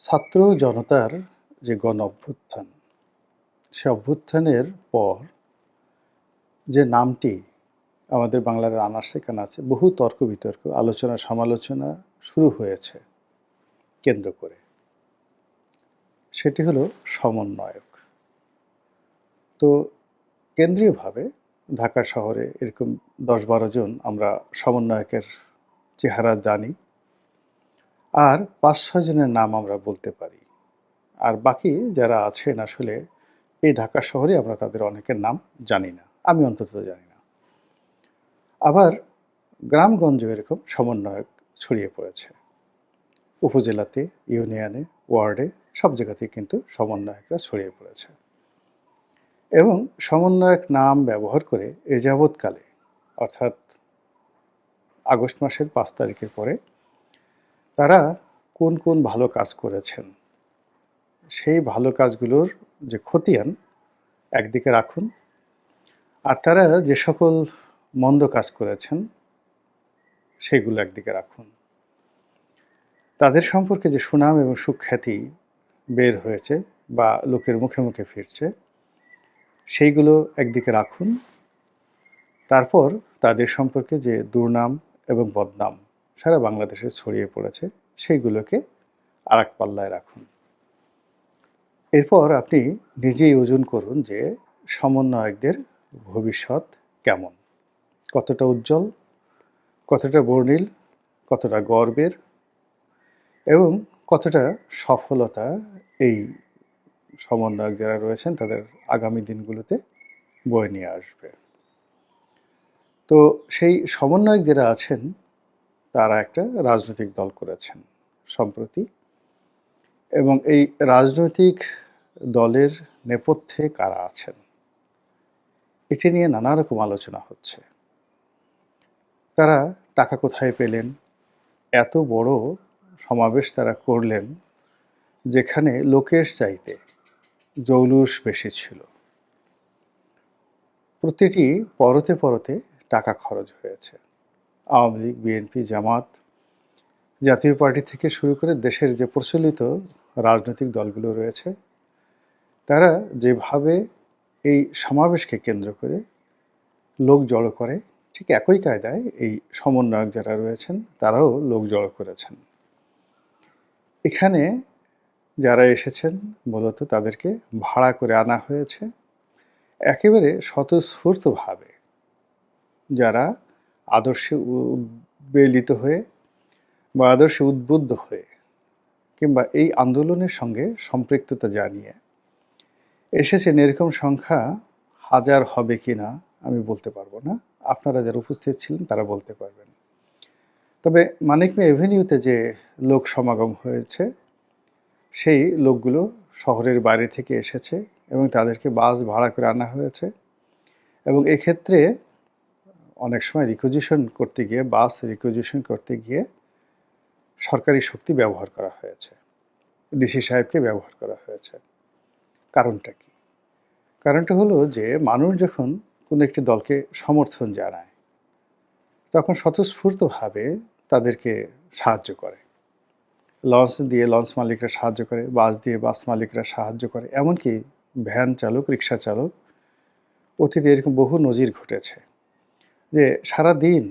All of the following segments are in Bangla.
ছাত্র জনতার যে গণ অভ্যুত্থান, সে অভ্যুত্থানের পর যে নামটি আমাদের বাংলার রানার্স এখানে আছে, বহু তর্ক বিতর্ক, আলোচনা সমালোচনা শুরু হয়েছে কেন্দ্র করে। সেটি হলো সমন্বয়ক। তো কেন্দ্রীয়ভাবে ঢাকা শহরে এরকম ১০-১২ জন আমরা সমন্বয়কের চেহারা জানি, আর ৫-৬ জনের নাম আমরা বলতে পারি। আর বাকি যারা আছেন আসলে এই ঢাকা শহরে আমরা তাদের অনেকের নাম জানি না। আমি অন্তত জানি না। আবার গ্রামগঞ্জে এরকম সমন্বয়ক ছড়িয়ে পড়েছে। উপজেলাতে, ইউনিয়নে, ওয়ার্ডে সব জায়গাতেই কিন্তু সমন্বয়করা ছড়িয়ে পড়েছে। এবং সমন্বয়ক নাম ব্যবহার করে এ যাবৎকালে, অর্থাৎ আগস্ট মাসের ৫ তারিখের পরে তারা কোন কোন ভালো কাজ করেছেন, সেই ভালো কাজগুলোর যে খতিয়ান একদিকে রাখুন, আর তারা যে সকল মন্দ কাজ করেছেন সেগুলো একদিকে রাখুন। তাদের সম্পর্কে যে সুনাম এবং সুখ্যাতি বের হয়েছে বা লোকের মুখে মুখে ফিরছে, সেইগুলো একদিকে রাখুন। তারপর তাদের সম্পর্কে যে দুর্নাম এবং বদনাম সারা বাংলাদেশে ছড়িয়ে পড়েছে, সেইগুলোকে আরেক পাল্লায় রাখুন। এরপর আপনি নিজেই ওজন করুন যে সমন্বয়কদের ভবিষ্যৎ কেমন, কতটা উজ্জ্বল, কতটা বর্ণিল, কতটা গর্বের এবং কতটা সফলতা এই সমন্বয়ক যারা রয়েছেন তাদের আগামী দিনগুলোতে বয়ে নিয়ে আসবে। তো সেই সমন্বয়ক যারা আছেন তারা একটা রাজনৈতিক দল করেছেন সম্প্রতি, এবং এই রাজনৈতিক দলের নেপথ্যে কারা আছেন এটি নিয়ে নানা রকম আলোচনা হচ্ছে। তারা টাকা কোথায় পেলেন, এত বড় সমাবেশ তারা করলেন যেখানে লোকের চাইতে জৌলুস বেশি ছিল। প্রতিটি পরতে পরতে টাকা খরচ হয়েছে। আওয়ামী লীগ, বিএনপি, জামাত, জাতীয় পার্টি থেকে শুরু করে দেশের যে প্রচলিত রাজনৈতিক দলগুলো রয়েছে, তারা যেভাবে এই সমাবেশকে কেন্দ্র করে লোক জড়ো করে, ঠিক একই কায়দায় এই সমন্বয়ক যারা রয়েছেন তারাও লোক জড়ো করেছেন। এখানে যারা এসেছেন মূলত তাদেরকে ভাড়া করে আনা হয়েছে একেবারে স্বতঃস্ফূর্তভাবে, যারা আদর্শে উদ্বেলিত হয়ে বা আদর্শে উদ্বুদ্ধ হয়ে কিংবা এই আন্দোলনের সঙ্গে সম্পৃক্ততা জানিয়ে এসেছেন। এরকম সংখ্যা হাজার হবে কি না আমি বলতে পারবো না, আপনারা যারা উপস্থিত ছিলেন তারা বলতে পারবেন। তবে মানিক মিয়া এভিনিউতে যে লোক সমাগম হয়েছে, সেই লোকগুলো শহরের বাইরে থেকে এসেছে এবং তাদেরকে বাস ভাড়া করে আনা হয়েছে। এবং এক্ষেত্রে অনেক সময় রিকুইজিশন করতে গিয়ে, বাস রিকুইজিশন করতে গিয়ে সরকারি শক্তি ব্যবহার করা হয়েছে, ডিসি সাহেবকে ব্যবহার করা হয়েছে। কারণটা কি? কারণটা হলো যে মানুষ যখন কোনো একটি দলকে সমর্থন জানায় তখন স্বতঃস্ফূর্তভাবে তাদেরকে সাহায্য করে। লঞ্চ দিয়ে লঞ্চ মালিকরা সাহায্য করে, বাস দিয়ে বাস মালিকরা সাহায্য করে, এমনকি ভ্যান চালক, রিক্সা চালক, অতীতে এরকম বহু নজির ঘটেছে যে সারাদিন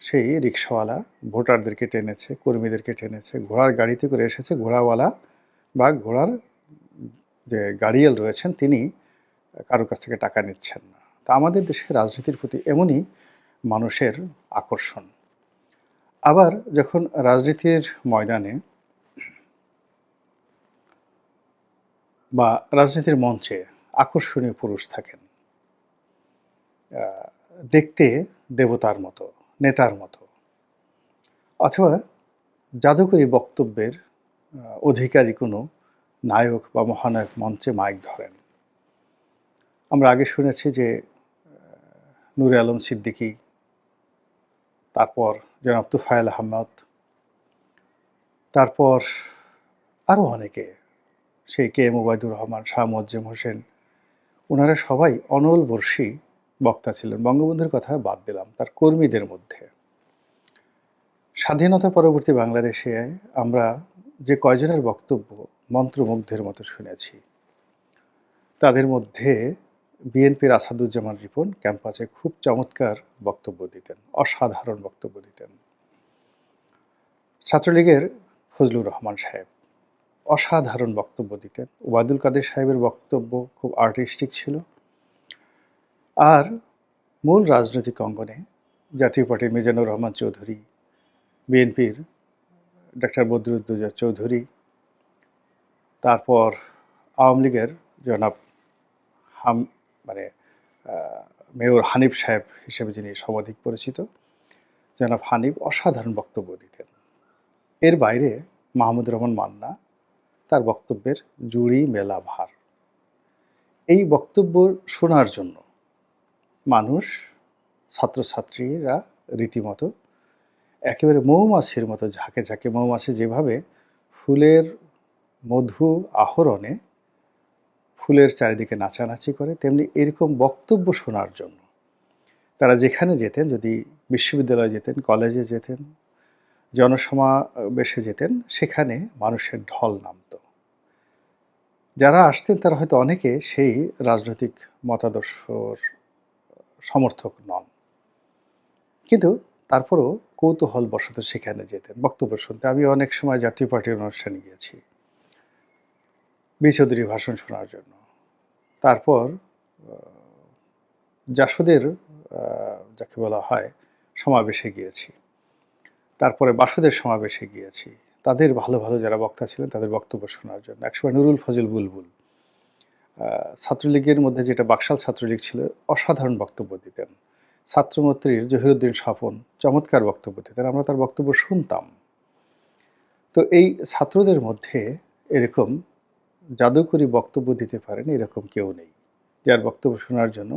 সেই রিক্সাওয়ালা ভোটারদেরকে টেনেছে, কর্মীদেরকে টেনেছে, ঘোড়ার গাড়িতে করে এসেছে। ঘোড়াওয়ালা বা ঘোড়ার যে গাড়িয়াল রয়েছেন তিনি কারোর কাছ থেকে টাকা নিচ্ছেন না। তা আমাদের দেশে রাজনীতির প্রতি এমনই মানুষের আকর্ষণ। আবার যখন রাজনীতির ময়দানে বা রাজনীতির মঞ্চে আকর্ষণীয় পুরুষ থাকেন, দেখতে দেবতার মতো, নেতার মতো, অথবা জাদুকরী বক্তব্যের অধিকারী কোনো নায়ক বা মহানায়ক মঞ্চে মাইক ধরেন। আমরা আগে শুনেছি যে নূরে আলম সিদ্দিকী, তারপর জনাব তুফায়েল আহমদ, তারপর আরও অনেকে, সেই কে এম ওবায়দুর রহমান, শাহ মোয়াজ্জেম হোসেন, ওনারা সবাই অনলবর্ষী বক্তা ছিলেন। বঙ্গবন্ধুর কথা বাদ দিলাম, তার কর্মীদের মধ্যে স্বাধীনতা পরবর্তী বাংলাদেশে আমরা যে কয়জনের বক্তব্য মন্ত্রমুগ্ধের মতো শুনেছি, তাদের মধ্যে বিএনপির আসাদুজ্জামান রিপন ক্যাম্পাসে খুব চমৎকার বক্তব্য দিতেন, অসাধারণ বক্তব্য দিতেন। ছাত্রলীগের ফজলুর রহমান সাহেব অসাধারণ বক্তব্য দিতেন। ওবায়দুল কাদের সাহেবের বক্তব্য খুব আর্টিস্টিক ছিল। আর মূল রাজনৈতিক অঙ্গনে জাতীয় পার্টির মিজানুর রহমান চৌধুরী, বিএনপির ডাক্তার বদরুদ্দোজা চৌধুরী, তারপর আওয়ামী লীগের জনাব হাম মানে মেয়র হানিফ সাহেব হিসেবে যিনি সর্বাধিক পরিচিত, জনাব হানিফ অসাধারণ বক্তব্য দিতেন। এর বাইরে মাহমুদুর রহমান মান্না, তার বক্তব্যের জুড়ি মেলা ভার। এই বক্তব্য শোনার জন্য মানুষ, ছাত্রছাত্রীরা রীতিমতো একেবারে মৌমাছির মতো ঝাঁকে ঝাঁকে, মৌমাছি যেভাবে ফুলের মধু আহরণে ফুলের চারিদিকে নাচানাচি করে, তেমনি এরকম বক্তব্য শোনার জন্য তারা যেখানে যেতেন, যদি বিশ্ববিদ্যালয়ে যেতেন, কলেজে যেতেন, জনসমাবেশে যেতেন, সেখানে মানুষের ঢল নামত। যারা আসতেন তারা হয়তো অনেকে সেই রাজনৈতিক মতাদর্শর সমর্থক নন, কিন্তু তারপরও কৌতূহলবশত সেখানে যেতেন বক্তব্য শুনতে। আমি অনেক সময় জাতীয় পার্টির অনুষ্ঠানে গিয়েছি বি চৌধুরীর ভাষণ শোনার জন্য। তারপর জাসদের যাকে বলা হয় সমাবেশে গিয়েছি, তারপরে বাসুদের সমাবেশে গিয়েছি, তাদের ভালো ভালো যারা বক্তা ছিলেন তাদের বক্তব্য শোনার জন্য। একসময় নুরুল ফজল বুলবুল ছাত্রলীগের মধ্যে, যেটা বাকশাল ছাত্রলীগ ছিল, অসাধারণ বক্তব্য দিতেন। ছাত্রমৈত্রীর জহিরুদ্দিন স্বপন চমৎকার বক্তব্য দিতেন, আমরা তার বক্তব্য শুনতাম। তো এই ছাত্রদের মধ্যে এরকম জাদুকরী বক্তব্য দিতে পারেন এরকম কেউ নেই, যার বক্তব্য শোনার জন্য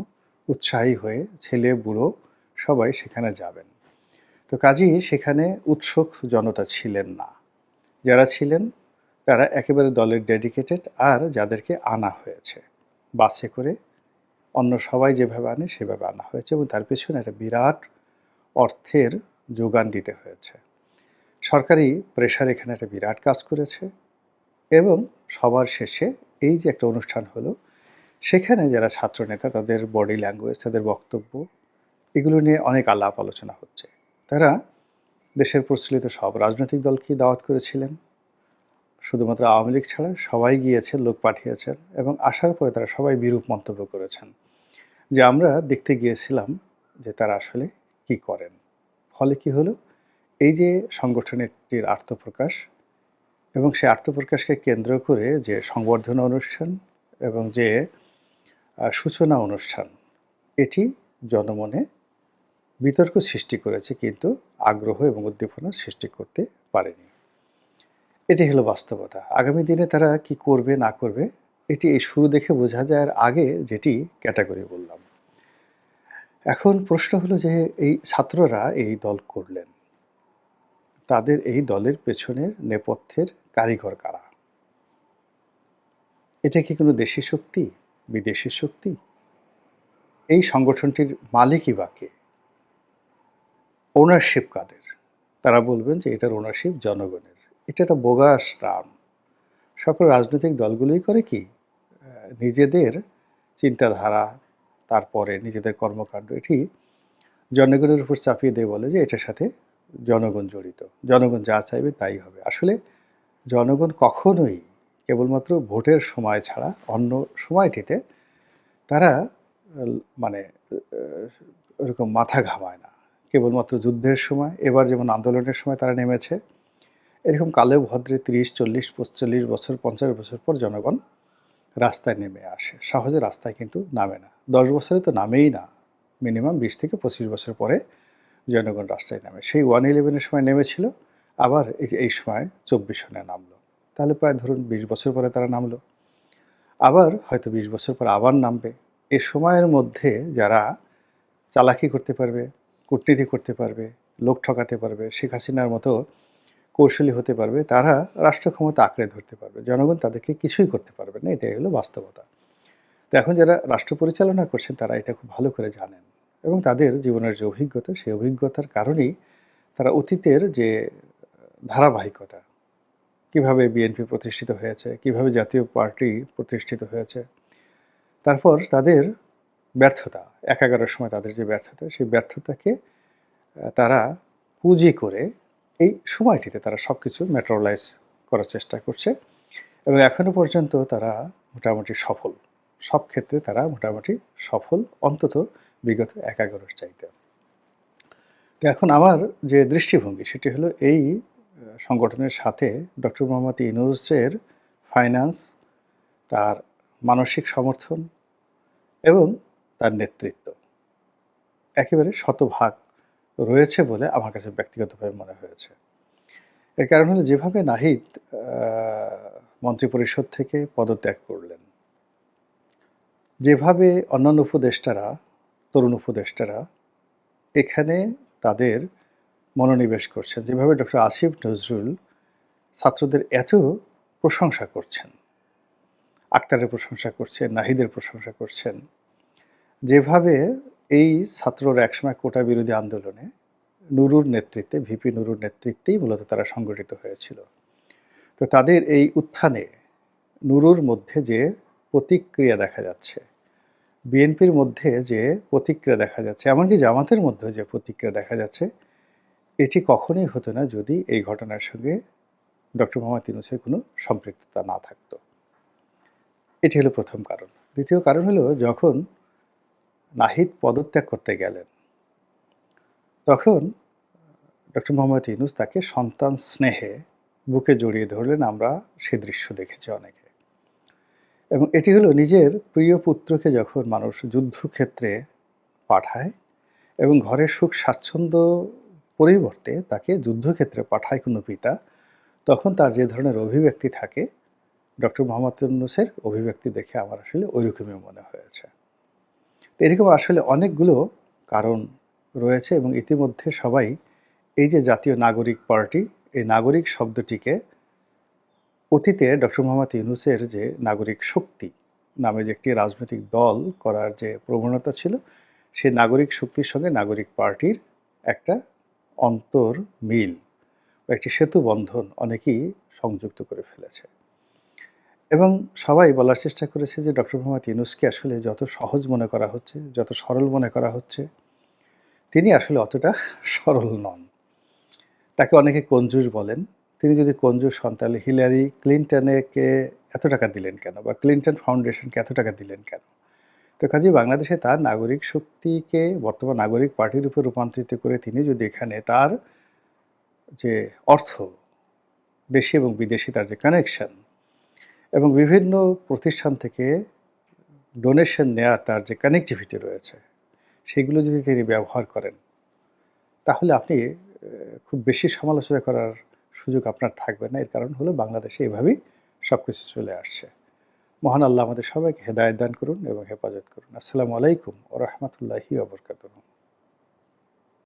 উৎসাহী হয়ে ছেলে বুড়ো সবাই সেখানে যাবেন। তো কাজেই সেখানে উৎসুক জনতা ছিলেন না। যারা ছিলেন তারা একেবারে দলের ডেডিকেটেড, আর যাদেরকে আনা হয়েছে বাসে করে, অন্য সবাই যেভাবে আনে সেভাবে আনা হয়েছে, এবং তার পেছনে একটা বিরাট অর্থের যোগান দিতে হয়েছে। সরকারি প্রেশার এখানে একটা বিরাট কাজ করেছে। এবং সবার শেষে এই যে একটা অনুষ্ঠান হলো, সেখানে যারা ছাত্রনেতা, তাদের বডি ল্যাঙ্গুয়েজ, তাদের বক্তব্য, এগুলো নিয়ে অনেক আলাপ আলোচনা হচ্ছে। তারা দেশের প্রচলিত সব রাজনৈতিক দলকেই দাওয়াত করেছিলেন, শুধুমাত্র আওয়ামী লীগ ছাড়া সবাই গিয়েছেন, লোক পাঠিয়েছেন, এবং আসার পরে তারা সবাই বিরূপ মন্তব্য করেছেন যে আমরা দেখতে গিয়েছিলাম যে তারা আসলে কি করেন। ফলে কি হলো, এই যে সংগঠনটির আত্মপ্রকাশ এবং সেই আত্মপ্রকাশকে কেন্দ্র করে যে সংবর্ধনা অনুষ্ঠান এবং যে সূচনা অনুষ্ঠান, এটি জনমনে বিতর্ক সৃষ্টি করেছে, কিন্তু আগ্রহ এবং উদ্দীপনা সৃষ্টি করতে পারেনি। এটি হলো বাস্তবতা। আগামী দিনে তারা কি করবে না করবে, এটি এই শুরু দেখে বোঝা যায়, আর আগে যেটি ক্যাটাগরি বললাম। এখন প্রশ্ন হলো যে এই ছাত্ররা এই দল করলেন, তাদের এই দলের পেছনের নেপথ্যের কারিগর কারা? এটা কি কোনো দেশি শক্তি, বিদেশি শক্তি? এই সংগঠনটির মালিকই বা কে? ওনারশিপ কাদের? তারা বলবেন যে এটার ওনারশিপ জনগণের। এটা একটা বোগাস টার্ম। সকল রাজনৈতিক দলগুলোই করে কি, নিজেদের চিন্তাধারা, তারপরে নিজেদের কর্মকাণ্ড, এটি জনগণের উপর চাপিয়ে দিয়ে বলে যে এটার সাথে জনগণ জড়িত, জনগণ যা চাইবে তাই হবে। আসলে জনগণ কখনোই কেবলমাত্র ভোটের সময় ছাড়া অন্য সময়টিতে তারা মানে ওরকম মাথা ঘামায় না। কেবলমাত্র যুদ্ধের সময়, এবার যেমন আন্দোলনের সময় তারা নেমেছে, এরকম কালে ভদ্রে 30, 40, 45 বছর, 50 বছর পর জনগণ রাস্তায় নেমে আসে। সহজে রাস্তায় কিন্তু নামে না। 10 বছরে তো নামেই না, মিনিমাম 20 থেকে 25 বছর পরে জনগণ রাস্তায় নামে। সেই 111-এর সময় নেমেছিল, আবার এই সময় 24 সনে নামলো। তাহলে প্রায় ধরুন 20 বছর পরে তারা নামলো, আবার হয়তো 20 বছর পর আবার নামবে। এই সময়ের মধ্যে যারা চালাকি করতে পারবে, কূটনীতি করতে পারবে, লোক ঠকাতে পারবে, শেখ হাসিনার মতো কৌশলী হতে পারবে, তারা রাষ্ট্র ক্ষমতা আঁকড়ে ধরতে পারবে। জনগণ তাদেরকে কিছুই করতে পারবে না। এটাই হলো বাস্তবতা। তো এখন যারা রাষ্ট্র পরিচালনা করছেন তারা এটা খুব ভালো করে জানেন, এবং তাদের জীবনের যে অভিজ্ঞতা, সেই অভিজ্ঞতার কারণেই তারা অতীতের যে ধারাবাহিকতা, কিভাবে বিএনপি প্রতিষ্ঠিত হয়েছে, কিভাবে জাতীয় পার্টি প্রতিষ্ঠিত হয়েছে। তারপর তাদের ব্যর্থতা, ১/১১ সময় তাদের যে ব্যর্থতা, সেই ব্যর্থতাকে তারা পুঁজি করে এই সময়টিতে তারা সবকিছু ম্যাটেরিয়ালাইজ করার চেষ্টা করছে এবং এখনো পর্যন্ত তারা মোটামুটি সফল। সব ক্ষেত্রে তারা মোটামুটি সফল, অন্তত বিগত ১/১১ চাইতে। তো এখন আমার যে দৃষ্টিভঙ্গি সেটি হলো এই সংগঠনের সাথে ডক্টর মোহাম্মদ ইউনূসের ফাইন্যান্স, তার মানসিক সমর্থন এবং তার নেতৃত্ব একেবারে শতভাগ রয়েছে বলে আমার কাছে ব্যক্তিগতভাবে মনে হয়েছে। এর কারণ হলো যেভাবে নাহিদ মন্ত্রিপরিষদ থেকে পদত্যাগ করলেন, যেভাবে অন্যান্য উপদেষ্টারা, তরুণ উপদেষ্টারা এখানে তাদের মনোনিবেশ করছেন, যেভাবে ডক্টর আসিফ নজরুল ছাত্রদের এত প্রশংসা করছেন, আক্তারের প্রশংসা করছেন, নাহিদের প্রশংসা করছেন, যেভাবে এই ছাত্ররা একসময় কোটা বিরোধী আন্দোলনে নুরুর নেতৃত্বে, ভিপি নুরুর নেতৃত্বেই মূলত তারা সংগঠিত হয়েছিল। তো তাদের এই উত্থানে নুরুর মধ্যে যে প্রতিক্রিয়া দেখা যাচ্ছে, বিএনপির মধ্যে যে প্রতিক্রিয়া দেখা যাচ্ছে, এমনকি জামাতের মধ্যে যে প্রতিক্রিয়া দেখা যাচ্ছে, এটি কখনোই হতো না যদি এই ঘটনার সঙ্গে ডক্টর মোহাম্মদ ইউনূসের কোনো সম্পৃক্ততা না থাকতো। এটি হলো প্রথম কারণ। দ্বিতীয় কারণ হলো যখন নাহিদ পদত্যাগ করতে গেলেন, তখন ডক্টর মোহাম্মদ ইউনূস তাকে সন্তান স্নেহে বুকে জড়িয়ে ধরলেন। আমরা সে দৃশ্য দেখেছি অনেকে। এবং এটি হলো নিজের প্রিয় পুত্রকে যখন মানুষ যুদ্ধক্ষেত্রে পাঠায় এবং ঘরের সুখ স্বাচ্ছন্দ্য পরিবর্তে তাকে যুদ্ধক্ষেত্রে পাঠায় কোনো পিতা, তখন তার যে ধরনের অভিব্যক্তি থাকে, ডক্টর মোহাম্মদ ইউনূসের অভিব্যক্তি দেখে আমার আসলে ওইরকমই মনে হয়েছে। তো এরকম আসলে অনেকগুলো কারণ রয়েছে এবং ইতিমধ্যে সবাই এই যে জাতীয় নাগরিক পার্টি, এই নাগরিক শব্দটিকে অতীতে ডক্টর মোহাম্মদ ইউনূসের যে নাগরিক শক্তি নামে যে একটি রাজনৈতিক দল করার যে প্রবণতা ছিল, সেই নাগরিক শক্তির সঙ্গে নাগরিক পার্টির একটা অন্তর মিল বা একটি সেতু বন্ধন অনেকেই সংযুক্ত করে ফেলেছে। এবং সবাই বলার চেষ্টা করেছে যে ডক্টর মোহাম্মদ ইউনূসকে আসলে যত সহজ মনে করা হচ্ছে, যত সরল মনে করা হচ্ছে, তিনি আসলে অতটা সরল নন। তাকে অনেকে কঞ্জুস বলেন। তিনি যদি কঞ্জুস হন তাহলে হিলারি ক্লিনটনকে এত টাকা দিলেন কেন? বা ক্লিনটন ফাউন্ডেশনকে এত টাকা দিলেন কেন? তো কাজেই বাংলাদেশে তার নাগরিক শক্তিকে বর্তমান নাগরিক পার্টির উপর রূপান্তরিত করে তিনি যদি এখানে তার যে অর্থ, দেশি এবং বিদেশি তার যে কানেকশন এবং বিভিন্ন প্রতিষ্ঠান থেকে ডোনেশন নেয়ার তার যে কানেক্টিভিটি রয়েছে, সেগুলো যদি তিনি ব্যবহার করেন, তাহলে আপনি খুব বেশি সমালোচনা করার সুযোগ আপনার থাকবে না। এর কারণ হলো বাংলাদেশে এভাবেই সবকিছু চলে আসছে। মহান আল্লাহ আমাদের সবাইকে হেদায়েত দান করুন এবং হেফাজত করুন। আসসালামু আলাইকুম ওয়া রাহমাতুল্লাহি ওয়া বারাকাতুহু।